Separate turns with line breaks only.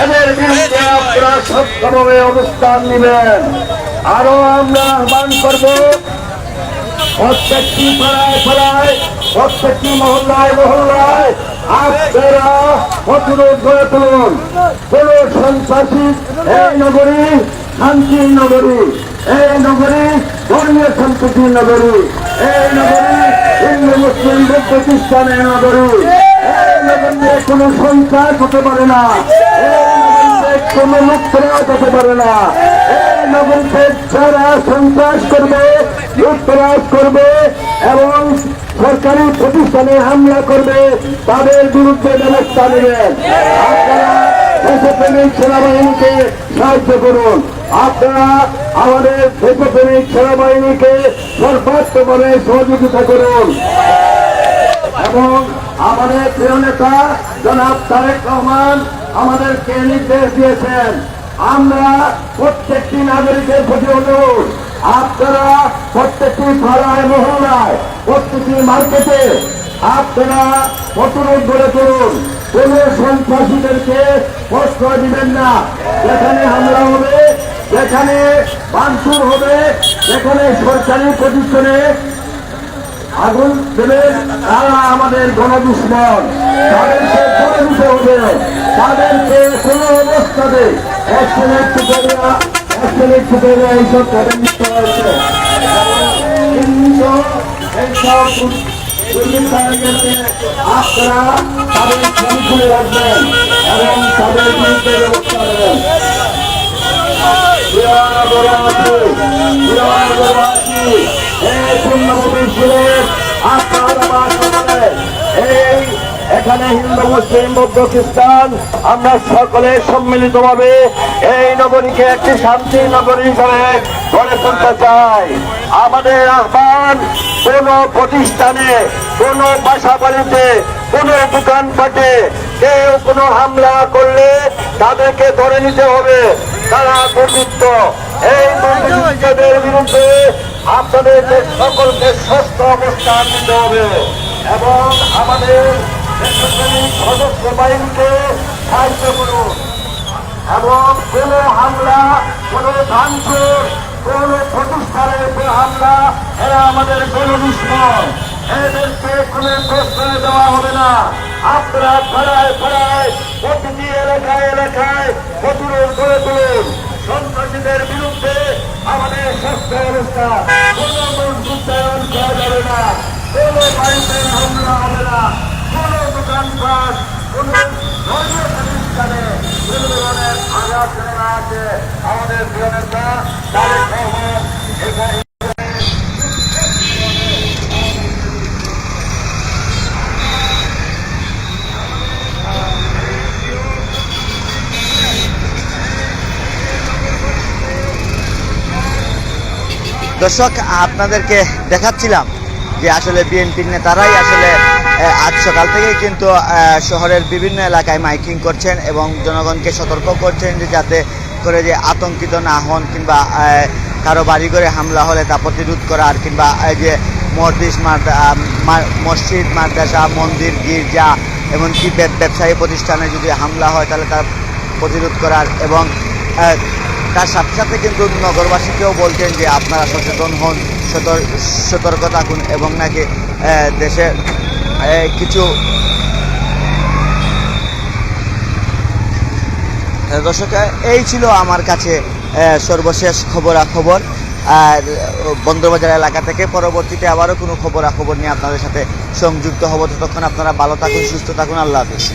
এদের বিরুদ্ধে আপনারা শক্তভাবে অবস্থান নেবেন। আরো আমরা আহ্বান করব, প্রত্যেকটি পাড়ায় পাড়ায়, প্রত্যেকটি মহল্লায় মহল্লায় আপনারা প্রতিরোধ গড়ে তুলুন। কোন সন্ত্রাসী এই নগরী শান্তির নগরী, এই নগরী ধর্মীয় সম্প্রীতির নগরী, এই নগরী হিন্দু মুসলিম বৌদ্ধ খ্রিস্টানের নগরী। এই নগরীতে কোনো সন্ত্রাস হতে পারে না, এই নগরীতে কোনো লুটতরাজ হতে পারে না। এই নগরীতে যারা সন্ত্রাস করবে, লুটতরাজ করবে এবং সরকারি প্রতিষ্ঠানে হামলা করবে, তাদের বিরুদ্ধে ব্যবস্থা নেবেন। আপনারা দেশপ্রেমিক সেনাবাহিনীকে সাহায্য করুন। আপনারা আমাদের দেশপ্রেমিক সেনাবাহিনীকে সর্বাত্মকভাবে সহযোগিতা করুন এবং আমাদের প্রিয় নেতা জনাব তারেক রহমান আমাদেরকে নির্দেশ দিয়েছেন, আমরা প্রত্যেকটি নাগরিকের প্রতি অনুরোধ, আপনারা প্রত্যেকটি পাড়ায় মহল্লায়, প্রত্যেকটি মার্কেটে আপনারা প্রতিরোধ গড়ে তুলুন। কোন সন্ত্রাসীদেরকে প্রশ্রয় দিবেন না। যেখানে হামলা হবে, যেখানে ভাঙচুর হবে, যেখানে সরকারি প্রতিষ্ঠানে আগুন দেবেন, তারা আমাদের গণদুশ্মন, তাদেরকে করে দিতে হবে। তাদেরকে কোনো অবস্থাতে এইসব তাদের নিতে হয়েছে। আপনারা তাদের সংখ্যায় রাখবেন এবং তাদের বিরুদ্ধে ব্যবস্থা নেবেন। এখানে হিন্দু মুসলিম বৌদ্ধ খ্রিস্টান আমরা সকলে সম্মিলিতভাবে এই নগরীকে একটি শান্তির নগরী হিসাবে গড়ে তুলতে চাই। আমাদের আহ্বান, কোন প্রতিষ্ঠানে, কোন বাসা বাড়িতে, কোন দোকানপাটে কেউ কোনো হামলা করলে তাদেরকে ধরে নিতে হবে। তারা দুর্বৃত্ত। এই দুর্বৃত্তদের বিরুদ্ধে আপনাদের সকলকে সুস্থ অবস্থান নিতে হবে এবং আমাদের দেশপ্রেমিক সশস্ত্র বাহিনীকে সাহায্য করুন এবং কোন হামলা, কোন ভাঙচুর, কোন প্রতিষ্ঠানের উপর হামলা, এরা আমাদের গণদুশ্মন, এদেরকে কোনো প্রশ্রয় দেওয়া হবে না। আপনারা পাড়ায় পাড়ায়, প্রতিটি এলাকায় এলাকায় প্রতিরোধ গড়ে তুলুন। সন্ত্রাসীদের বিরুদ্ধে আমাদের সুস্থ অবস্থা, কোন মূল্যায়ন করা যাবে না, কোন বাড়িতে হামলা হবে না, কোন দোকানপাট, কোন ধর্মীয় প্রতিষ্ঠানে কোন ধরনের আঘাত না আছে। আমাদের প্রিয় নেতা তারেক রহমান এখানে
দর্শক, আপনাদেরকে দেখাচ্ছিলাম যে আসলে বিএনপির নেতারাই আসলে আজ সকাল থেকেই কিন্তু শহরের বিভিন্ন এলাকায় মাইকিং করছেন এবং জনগণকে সতর্ক করছেন যে যাতে করে যে আতঙ্কিত না হন, কিংবা কারো বাড়ি ঘরে হামলা হলে তা প্রতিরোধ করার, কিংবা যে মসজিদ, মাদ্রাসা, মন্দির, গির্জা, এমনকি ব্যবসায়ী প্রতিষ্ঠানে যদি হামলা হয় তাহলে তার প্রতিরোধ করার এবং তার সাথে সাথে কিন্তু নগরবাসীকেও বলছেন যে আপনারা সচেতন হন, সতর্ক থাকুন এবং নাকি দেশের কিছু দর্শক, এই ছিল আমার কাছে সর্বশেষ খবরাখবর। আর বন্দরবাজার এলাকা থেকে পরবর্তীতে আবারও কোনো খবরাখবর নিয়ে আপনাদের সাথে সংযুক্ত হব। ততক্ষণ আপনারা ভালো থাকুন, সুস্থ থাকুন। আল্লাহ হাফেজ।